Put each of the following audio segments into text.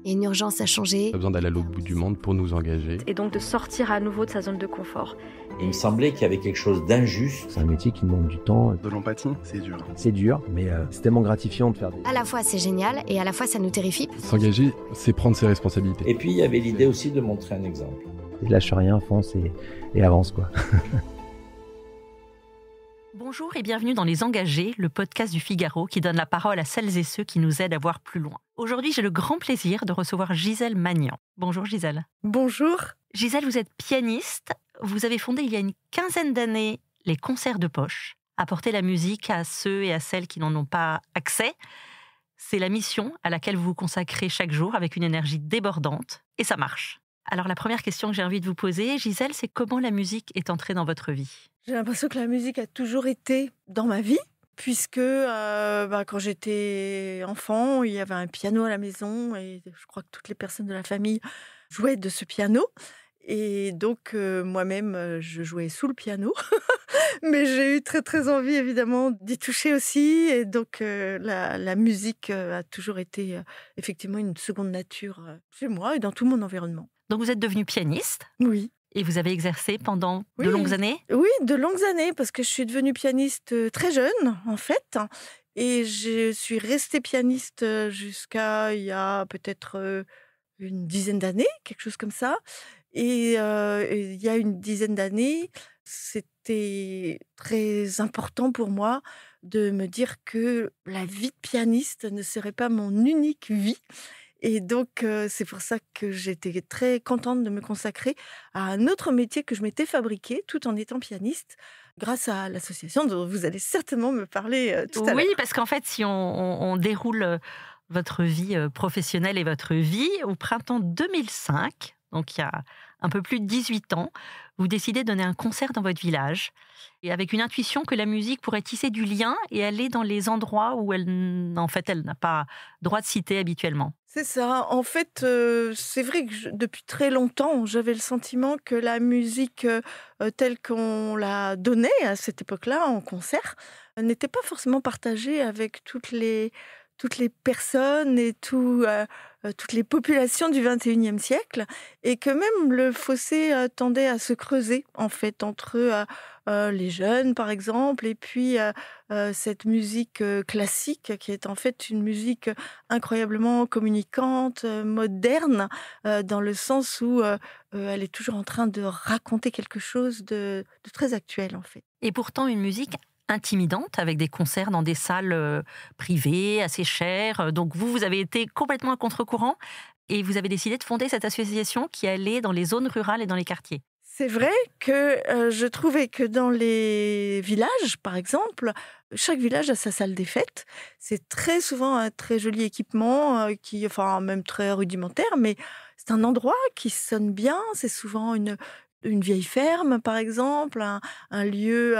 Il y a une urgence à changer. On a besoin d'aller à l'autre bout du monde pour nous engager. Et donc de sortir à nouveau de sa zone de confort. Il me semblait qu'il y avait quelque chose d'injuste. C'est un métier qui demande du temps. De l'empathie, c'est dur. C'est dur, mais c'est tellement gratifiant de faire des... À la fois c'est génial et à la fois ça nous terrifie. S'engager, c'est prendre ses responsabilités. Et puis il y avait l'idée aussi de montrer un exemple. Et lâche rien, fonce et avance, quoi. Bonjour et bienvenue dans Les Engagés, le podcast du Figaro qui donne la parole à celles et ceux qui nous aident à voir plus loin. Aujourd'hui, j'ai le grand plaisir de recevoir Gisèle Magnan. Bonjour Gisèle. Bonjour. Gisèle, vous êtes pianiste. Vous avez fondé il y a une quinzaine d'années les concerts de poche. Apporter la musique à ceux et à celles qui n'en ont pas accès. C'est la mission à laquelle vous vous consacrez chaque jour avec une énergie débordante. Et ça marche. Alors la première question que j'ai envie de vous poser, Gisèle, c'est comment la musique est entrée dans votre vie ? J'ai l'impression que la musique a toujours été dans ma vie, puisque quand j'étais enfant, il y avait un piano à la maison et je crois que toutes les personnes de la famille jouaient de ce piano. Et donc moi-même, je jouais sous le piano, mais j'ai eu très très envie évidemment d'y toucher aussi. Et donc la musique a toujours été effectivement une seconde nature chez moi et dans tout mon environnement. Donc vous êtes devenue pianiste ? Oui. Et vous avez exercé pendant de longues années ? Oui, de longues années, parce que je suis devenue pianiste très jeune, en fait. Et je suis restée pianiste jusqu'à il y a peut-être une dizaine d'années, quelque chose comme ça. Et il y a une dizaine d'années, c'était très important pour moi de me dire que la vie de pianiste ne serait pas mon unique vie. Et donc, c'est pour ça que j'étais très contente de me consacrer à un autre métier que je m'étais fabriqué tout en étant pianiste, grâce à l'association dont vous allez certainement me parler tout à l'heure. Oui, parce qu'en fait, si on déroule votre vie professionnelle et votre vie, au printemps 2005, donc il y a un peu plus de 18 ans, vous décidez de donner un concert dans votre village, et avec une intuition que la musique pourrait tisser du lien et aller dans les endroits où elle n'a pas droit de citer habituellement. C'est ça. En fait, c'est vrai que depuis très longtemps, j'avais le sentiment que la musique telle qu'on la donnait à cette époque-là, en concert, n'était pas forcément partagée avec toutes les personnes et toutes les populations du XXIe siècle, et que même le fossé tendait à se creuser, en fait, entre les jeunes, par exemple, et puis cette musique classique, qui est en fait une musique incroyablement communicante, moderne, dans le sens où elle est toujours en train de raconter quelque chose de très actuel, en fait. Et pourtant, une musique intimidante, avec des concerts dans des salles privées, assez chères. Donc vous avez été complètement à contre-courant et vous avez décidé de fonder cette association qui allait dans les zones rurales et dans les quartiers. C'est vrai que je trouvais que dans les villages, par exemple, chaque village a sa salle des fêtes. C'est très souvent un très joli équipement, même très rudimentaire, mais c'est un endroit qui sonne bien. C'est souvent une vieille ferme, par exemple, un lieu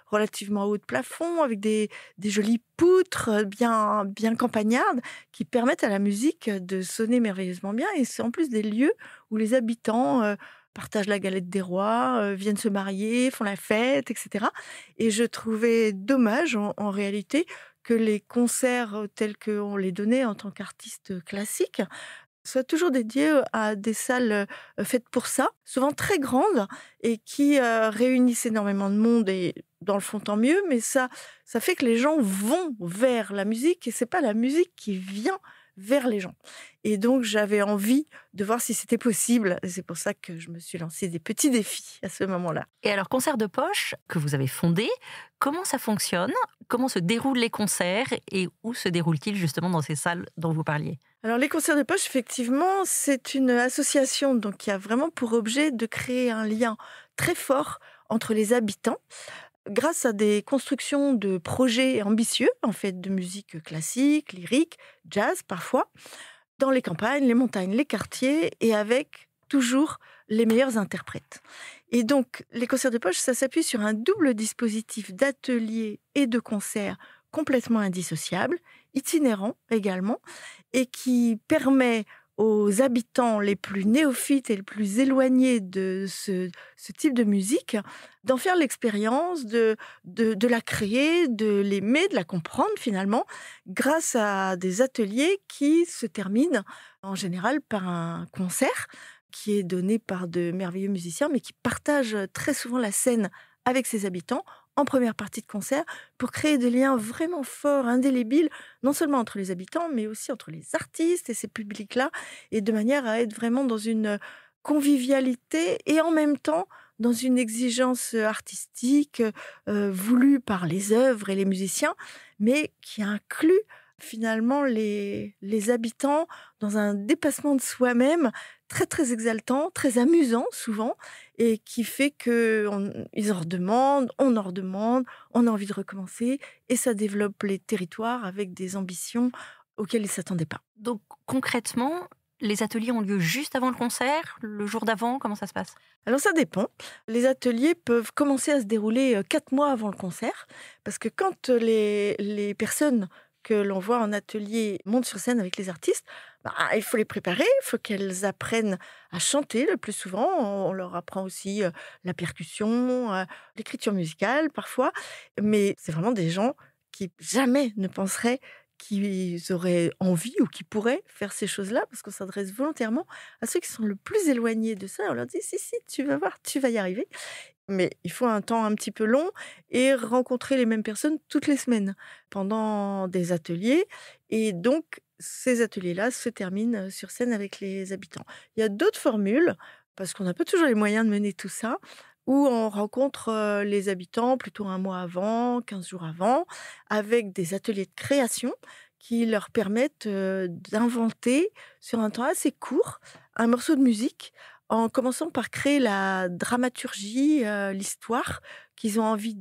relativement haut de plafond, avec des jolies poutres bien campagnardes, qui permettent à la musique de sonner merveilleusement bien. Et c'est en plus des lieux où les habitants partagent la galette des rois, viennent se marier, font la fête, etc. Et je trouvais dommage, en réalité, que les concerts tels qu'on les donnait en tant qu'artistes classiques soient toujours dédiés à des salles faites pour ça, souvent très grandes, et qui réunissent énormément de monde, et dans le fond tant mieux, mais ça fait que les gens vont vers la musique, et c'est pas la musique qui vient vers les gens. Et donc, j'avais envie de voir si c'était possible. Et c'est pour ça que je me suis lancé des petits défis à ce moment-là. Et alors, Concert de poche, que vous avez fondé, comment ça fonctionne ? Comment se déroulent les concerts et où se déroulent-ils justement dans ces salles dont vous parliez ? Alors, les concerts de poche, effectivement, c'est une association donc, qui a vraiment pour objet de créer un lien très fort entre les habitants, grâce à des constructions de projets ambitieux, en fait, de musique classique, lyrique, jazz parfois, dans les campagnes, les montagnes, les quartiers, et avec toujours les meilleurs interprètes. Et donc, les concerts de poche, ça s'appuie sur un double dispositif d'ateliers et de concerts complètement indissociables, itinérants également, et qui permet aux habitants les plus néophytes et les plus éloignés de ce type de musique, d'en faire l'expérience, de la créer, de l'aimer, de la comprendre finalement, grâce à des ateliers qui se terminent en général par un concert qui est donné par de merveilleux musiciens, mais qui partagent très souvent la scène avec ses habitants en première partie de concert pour créer des liens vraiment forts, indélébiles, non seulement entre les habitants, mais aussi entre les artistes et ces publics-là, et de manière à être vraiment dans une convivialité et en même temps dans une exigence artistique voulue par les œuvres et les musiciens, mais qui inclut finalement les habitants dans un dépassement de soi-même très très exaltant, très amusant souvent, et qui fait qu'ils en redemandent, on a envie de recommencer, et ça développe les territoires avec des ambitions auxquelles ils ne s'attendaient pas. Donc concrètement, les ateliers ont lieu juste avant le concert, le jour d'avant, comment ça se passe? Alors ça dépend. Les ateliers peuvent commencer à se dérouler 4 mois avant le concert, parce que quand les personnes que l'on voit en atelier montent sur scène avec les artistes, il faut les préparer, il faut qu'elles apprennent à chanter le plus souvent. On leur apprend aussi la percussion, l'écriture musicale parfois, mais c'est vraiment des gens qui jamais ne penseraient qu'ils auraient envie ou qui pourraient faire ces choses-là, parce qu'on s'adresse volontairement à ceux qui sont le plus éloignés de ça. On leur dit, si, tu vas voir, tu vas y arriver. Mais il faut un temps un petit peu long et rencontrer les mêmes personnes toutes les semaines pendant des ateliers. Et donc, ces ateliers-là se terminent sur scène avec les habitants. Il y a d'autres formules, parce qu'on n'a pas toujours les moyens de mener tout ça, où on rencontre les habitants plutôt un mois avant, 15 jours avant, avec des ateliers de création qui leur permettent d'inventer sur un temps assez court un morceau de musique, en commençant par créer la dramaturgie, l'histoire qu'ils ont envie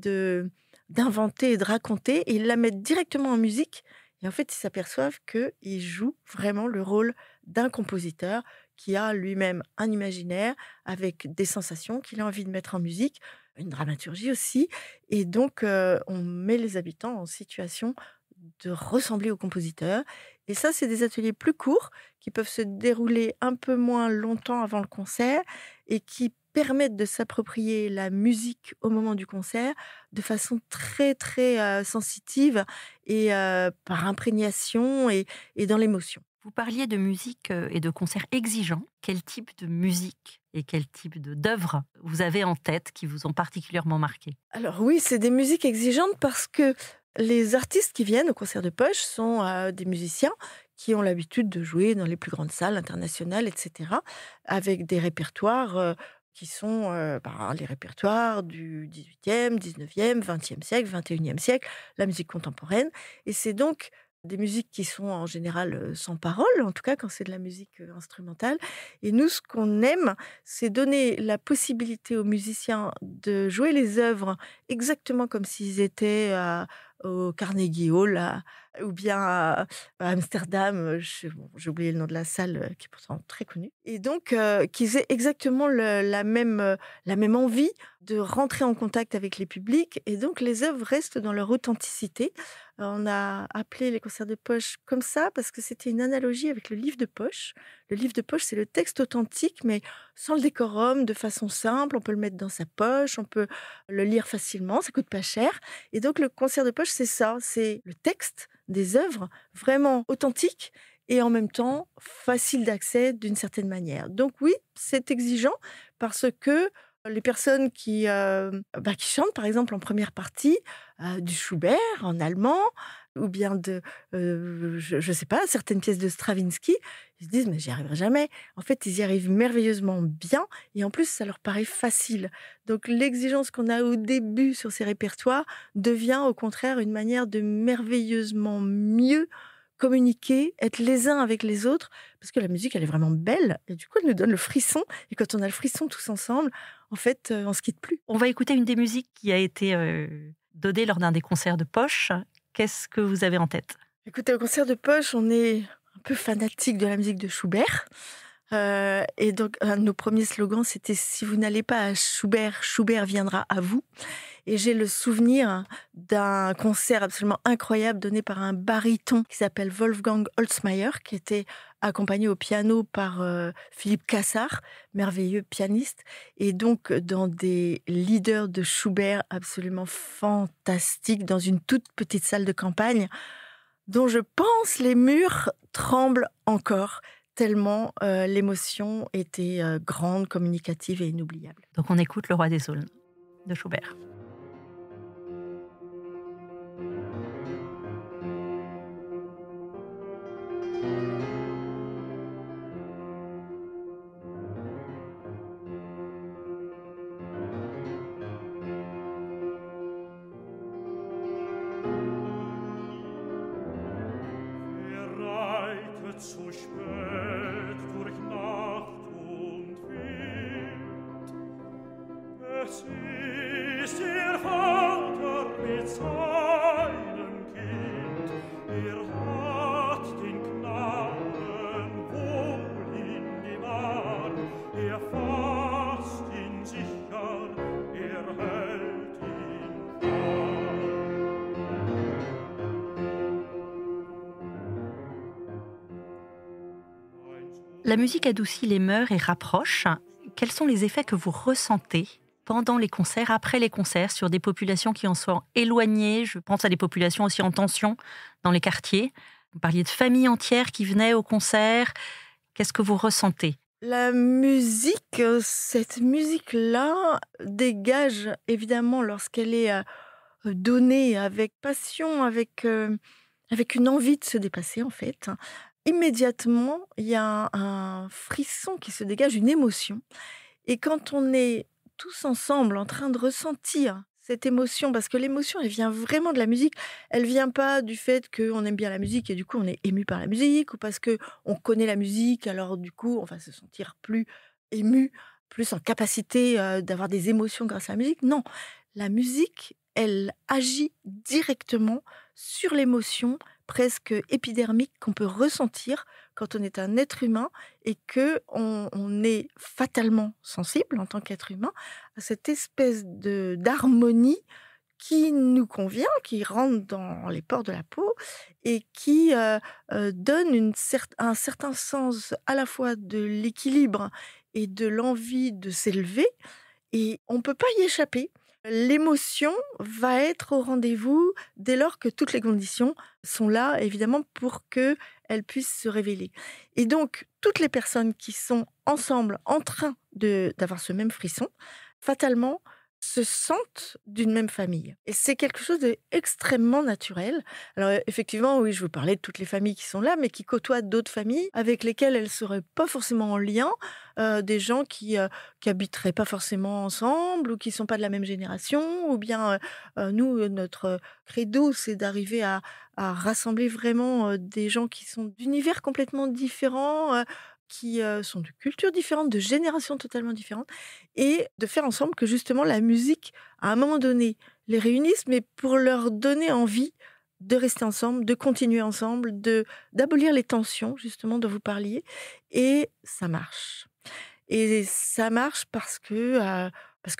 d'inventer et de raconter, et ils la mettent directement en musique. Et en fait, ils s'aperçoivent qu'ils jouent vraiment le rôle d'un compositeur qui a lui-même un imaginaire avec des sensations qu'il a envie de mettre en musique, une dramaturgie aussi. Et donc, on met les habitants en situation de ressembler au compositeur. Et ça, c'est des ateliers plus courts qui peuvent se dérouler un peu moins longtemps avant le concert et qui permettent de s'approprier la musique au moment du concert de façon très, très sensitive et par imprégnation et dans l'émotion. Vous parliez de musique et de concerts exigeants. Quel type de musique et quel type d'œuvres vous avez en tête qui vous ont particulièrement marqué? Alors oui, c'est des musiques exigeantes parce que les artistes qui viennent au concert de poche sont des musiciens qui ont l'habitude de jouer dans les plus grandes salles internationales, etc., avec des répertoires qui sont les répertoires du 18e, 19e, 20e siècle, 21e siècle, la musique contemporaine. Et c'est donc des musiques qui sont en général sans parole, en tout cas quand c'est de la musique instrumentale. Et nous, ce qu'on aime, c'est donner la possibilité aux musiciens de jouer les œuvres exactement comme s'ils étaient au Carnegie Hall ou bien à Amsterdam. J'ai oublié le nom de la salle qui est pourtant très connue. Et donc, qu'ils aient exactement la même envie de rentrer en contact avec les publics. Et donc, les œuvres restent dans leur authenticité. On a appelé les concerts de poche comme ça parce que c'était une analogie avec le livre de poche. Le livre de poche, c'est le texte authentique, mais sans le décorum, de façon simple. On peut le mettre dans sa poche, on peut le lire facilement, ça coûte pas cher. Et donc, le concert de poche, c'est ça, c'est le texte des œuvres vraiment authentiques et en même temps facile d'accès d'une certaine manière. Donc oui, c'est exigeant parce que les personnes qui chantent, par exemple, en première partie, du Schubert en allemand, ou bien je sais pas, certaines pièces de Stravinsky, ils se disent « mais j'y arriverai jamais ». En fait, ils y arrivent merveilleusement bien, et en plus, ça leur paraît facile. Donc, l'exigence qu'on a au début sur ces répertoires devient, au contraire, une manière de merveilleusement mieux communiquer, être les uns avec les autres, parce que la musique, elle est vraiment belle, et du coup, elle nous donne le frisson, et quand on a le frisson tous ensemble, en fait, on se quitte plus. On va écouter une des musiques qui a été donnée lors d'un des concerts de poche. Qu'est-ce que vous avez en tête? Écoutez, au concert de poche, on est un peu fanatique de la musique de Schubert, et donc, un de nos premiers slogans, c'était « Si vous n'allez pas à Schubert, Schubert viendra à vous ». Et j'ai le souvenir d'un concert absolument incroyable donné par un baryton qui s'appelle Wolfgang Holzmeier, qui était accompagné au piano par Philippe Cassard, merveilleux pianiste, et donc dans des leaders de Schubert absolument fantastiques, dans une toute petite salle de campagne, dont je pense les murs tremblent encore, tellement l'émotion était grande, communicative et inoubliable. Donc on écoute Le Roi des Aulnes de Schubert. Zu spät durch Nacht und Wind. Es ist ihr Vater mit seinem Kind. Hat den Knaben wohl in dem Arm. Fasst ihn sicher, hält ihn warm. La musique adoucit les mœurs et rapproche. Quels sont les effets que vous ressentez pendant les concerts, après les concerts, sur des populations qui en sont éloignées? Je pense à des populations aussi en tension dans les quartiers. Vous parliez de familles entières qui venaient au concert. Qu'est-ce que vous ressentez? La musique, cette musique-là dégage évidemment lorsqu'elle est donnée avec passion, avec une envie de se dépasser en fait. Immédiatement, il y a un frisson qui se dégage, une émotion. Et quand on est tous ensemble en train de ressentir cette émotion, parce que l'émotion, elle vient vraiment de la musique, elle vient pas du fait qu'on aime bien la musique et du coup on est ému par la musique, ou parce qu'on connaît la musique, alors du coup on va se sentir plus ému, plus en capacité d'avoir des émotions grâce à la musique. Non, la musique, elle agit directement sur l'émotion presque épidermique qu'on peut ressentir quand on est un être humain et qu'on est fatalement sensible en tant qu'être humain à cette espèce d'harmonie qui nous convient, qui rentre dans les pores de la peau et qui donne un certain sens à la fois de l'équilibre et de l'envie de s'élever. Et on ne peut pas y échapper. L'émotion va être au rendez-vous dès lors que toutes les conditions sont là, évidemment, pour qu'elle puisse se révéler. Et donc, toutes les personnes qui sont ensemble, en train d'avoir ce même frisson, fatalement, se sentent d'une même famille. Et c'est quelque chose d'extrêmement naturel. Alors effectivement, oui, je vous parlais de toutes les familles qui sont là, mais qui côtoient d'autres familles avec lesquelles elles ne seraient pas forcément en lien, des gens qui habiteraient pas forcément ensemble ou qui ne sont pas de la même génération, ou bien nous, notre credo, c'est d'arriver à rassembler vraiment des gens qui sont d'univers complètement différents, qui sont de cultures différentes, de générations totalement différentes, et de faire ensemble que justement la musique, à un moment donné, les réunisse, mais pour leur donner envie de rester ensemble, de continuer ensemble, d'abolir les tensions, justement, dont vous parliez, et ça marche. Et ça marche parce que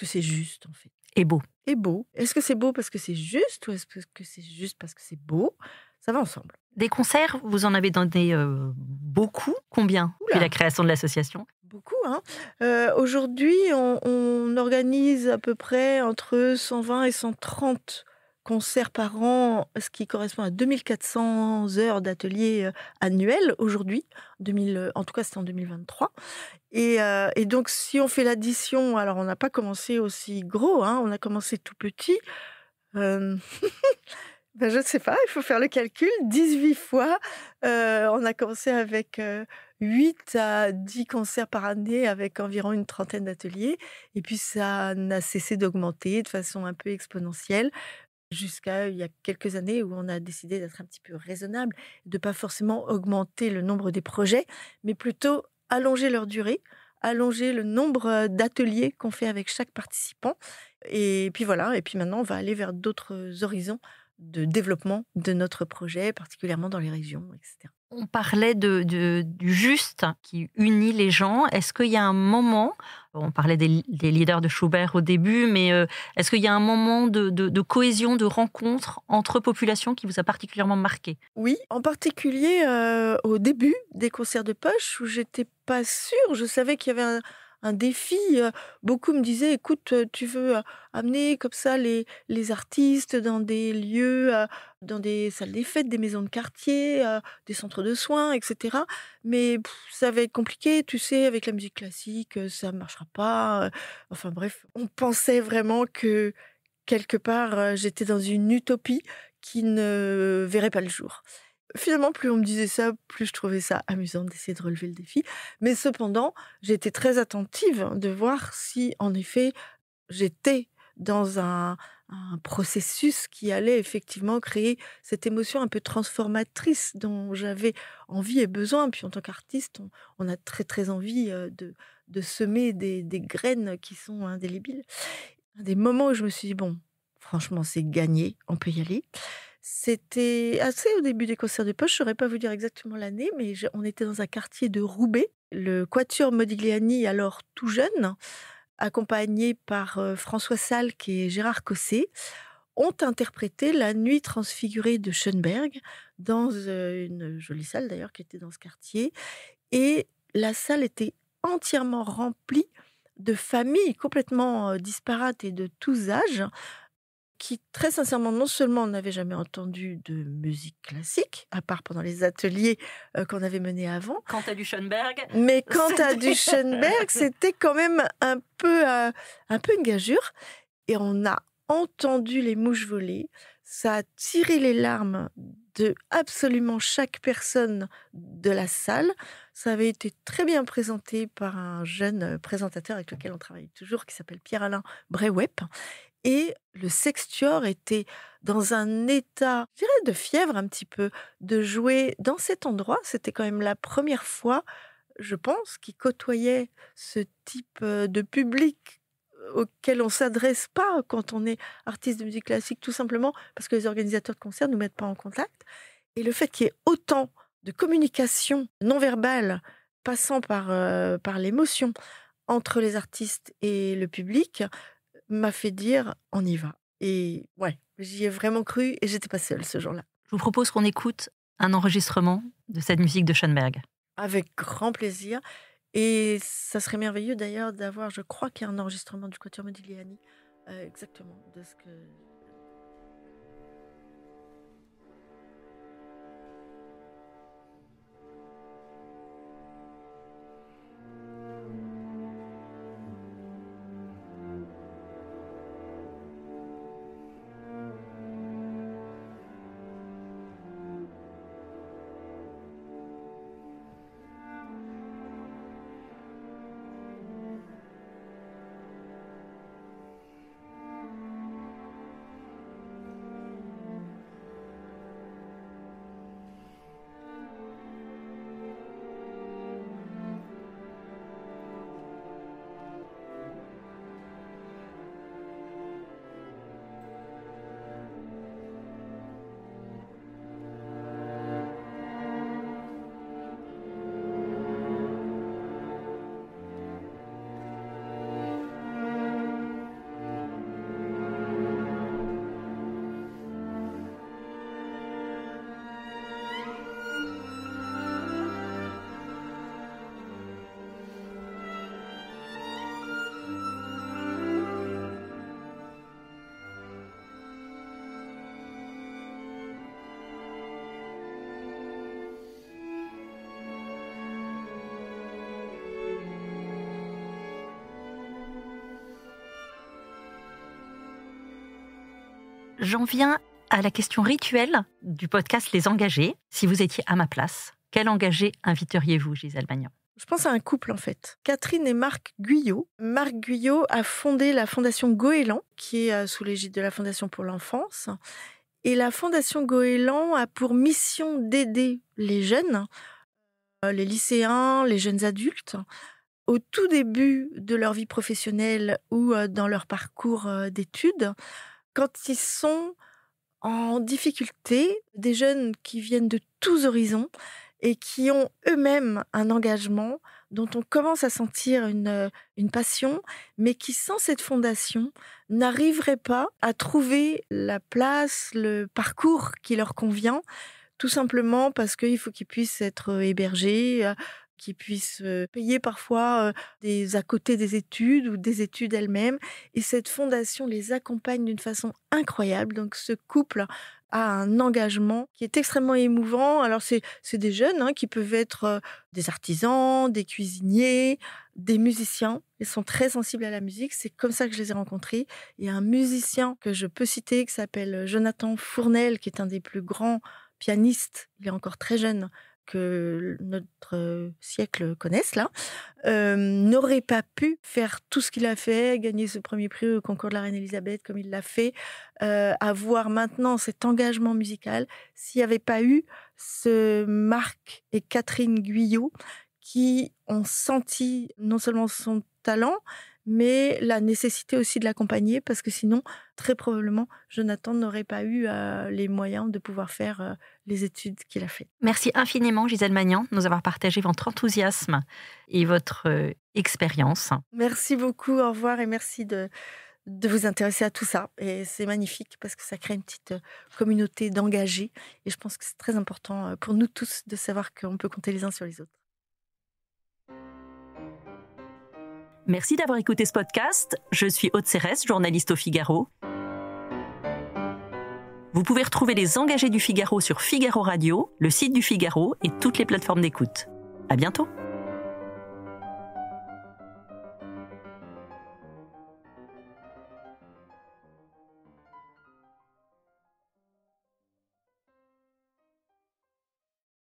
c'est juste, en fait. Et beau. Et beau. Est-ce que c'est beau parce que c'est juste, ou est-ce que c'est juste parce que c'est beau? Ça va ensemble. Des concerts, vous en avez donné beaucoup. Combien depuis la création de l'association? Beaucoup, hein. Aujourd'hui, on organise à peu près entre 120 et 130 concerts par an, ce qui correspond à 2400 heures d'ateliers annuels aujourd'hui. En tout cas, c'était en 2023. Et donc, si on fait l'addition, alors on n'a pas commencé aussi gros, hein, on a commencé tout petit. Ben, je ne sais pas, il faut faire le calcul. 18 fois, on a commencé avec 8 à 10 concerts par année avec environ une trentaine d'ateliers. Et puis, ça n'a cessé d'augmenter de façon un peu exponentielle jusqu'à il y a quelques années où on a décidé d'être un petit peu raisonnable, de ne pas forcément augmenter le nombre des projets, mais plutôt allonger leur durée, allonger le nombre d'ateliers qu'on fait avec chaque participant. Et puis voilà, et puis maintenant, on va aller vers d'autres horizons de développement de notre projet, particulièrement dans les régions, etc. On parlait du juste qui unit les gens. Est-ce qu'il y a un moment, on parlait des leaders de Schubert au début, mais est-ce qu'il y a un moment de cohésion, de rencontre entre populations qui vous a particulièrement marqué? Oui, en particulier au début des concerts de poche où j'étais pas sûre, je savais qu'il y avait un défi. Beaucoup me disaient, écoute, tu veux amener comme ça les artistes dans des lieux, dans des salles des fêtes, des maisons de quartier, des centres de soins, etc. Mais ça va être compliqué, tu sais, avec la musique classique, ça ne marchera pas. Enfin bref, on pensait vraiment que quelque part, j'étais dans une utopie qui ne verrait pas le jour. Finalement, plus on me disait ça, plus je trouvais ça amusant d'essayer de relever le défi. Mais cependant, j'étais très attentive de voir si, en effet, j'étais dans un processus qui allait effectivement créer cette émotion un peu transformatrice dont j'avais envie et besoin. Puis en tant qu'artiste, on a très très envie de semer des graines qui sont indélébiles. Un des moments où je me suis dit, bon, franchement, c'est gagné, on peut y aller. C'était assez au début des concerts de poche, je ne saurais pas vous dire exactement l'année, mais on était dans un quartier de Roubaix. Le Quatuor Modigliani, alors tout jeune, accompagné par François Salk et Gérard Cosset, ont interprété La Nuit transfigurée de Schoenberg dans une jolie salle d'ailleurs qui était dans ce quartier. Et la salle était entièrement remplie de familles complètement disparates et de tous âges, qui, très sincèrement, non seulement n'avaient jamais entendu de musique classique, à part pendant les ateliers qu'on avait menés avant. Quant à du Schoenberg. Mais quant à du Schoenberg, c'était quand même un peu une gageure. Et on a entendu les mouches voler. Ça a tiré les larmes de absolument chaque personne de la salle. Ça avait été très bien présenté par un jeune présentateur avec lequel on travaille toujours, qui s'appelle Pierre-Alain Brewep. Et le Sextuor était dans un état, je dirais, de fièvre un petit peu, de jouer dans cet endroit. C'était quand même la première fois, je pense, qu'il côtoyait ce type de public auquel on ne s'adresse pas quand on est artiste de musique classique, tout simplement parce que les organisateurs de concerts ne nous mettent pas en contact. Et le fait qu'il y ait autant de communication non verbale passant par l'émotion entre les artistes et le public m'a fait dire on y va. Et ouais, j'y ai vraiment cru et j'étais pas seule ce jour-là. Je vous propose qu'on écoute un enregistrement de cette musique de Schoenberg. Avec grand plaisir. Et ça serait merveilleux d'ailleurs d'avoir, je crois qu'il y a un enregistrement du Quatuor Modigliani, exactement de ce que... J'en viens à la question rituelle du podcast Les Engagés. Si vous étiez à ma place, quel engagé inviteriez-vous, Gisèle Magnan? Je pense à un couple en fait, Catherine et Marc Guyot. Marc Guyot a fondé la fondation Goéland, qui est sous l'égide de la Fondation pour l'enfance. Et la fondation Goéland a pour mission d'aider les jeunes, les lycéens, les jeunes adultes, au tout début de leur vie professionnelle ou dans leur parcours d'études, quand ils sont en difficulté, des jeunes qui viennent de tous horizons et qui ont eux-mêmes un engagement dont on commence à sentir une passion, mais qui, sans cette fondation, n'arriveraient pas à trouver la place, le parcours qui leur convient, tout simplement parce qu'il faut qu'ils puissent être hébergés, qu'ils puissent payer parfois à côté des études ou des études elles-mêmes. Et cette fondation les accompagne d'une façon incroyable. Donc ce couple a un engagement qui est extrêmement émouvant. Alors c'est des jeunes qui peuvent être des artisans, des cuisiniers, des musiciens. Ils sont très sensibles à la musique. C'est comme ça que je les ai rencontrés. Il y a un musicien que je peux citer qui s'appelle Jonathan Fournel, qui est un des plus grands pianistes. Il est encore très jeune, que notre siècle connaisse là, n'aurait pas pu faire tout ce qu'il a fait, gagner ce premier prix au concours de la Reine Elisabeth comme il l'a fait, avoir maintenant cet engagement musical, s'il n'y avait pas eu ce Marc et Catherine Guyot qui ont senti non seulement son talent, mais la nécessité aussi de l'accompagner, parce que sinon, très probablement, Jonathan n'aurait pas eu les moyens de pouvoir faire les études qu'il a fait. Merci infiniment, Gisèle Magnan, de nous avoir partagé votre enthousiasme et votre expérience. Merci beaucoup, au revoir, et merci de vous intéresser à tout ça. Et c'est magnifique parce que ça crée une petite communauté d'engagés. Et je pense que c'est très important pour nous tous de savoir qu'on peut compter les uns sur les autres. Merci d'avoir écouté ce podcast. Je suis Aude Cérès, journaliste au Figaro. Vous pouvez retrouver les engagés du Figaro sur Figaro Radio, le site du Figaro et toutes les plateformes d'écoute. À bientôt.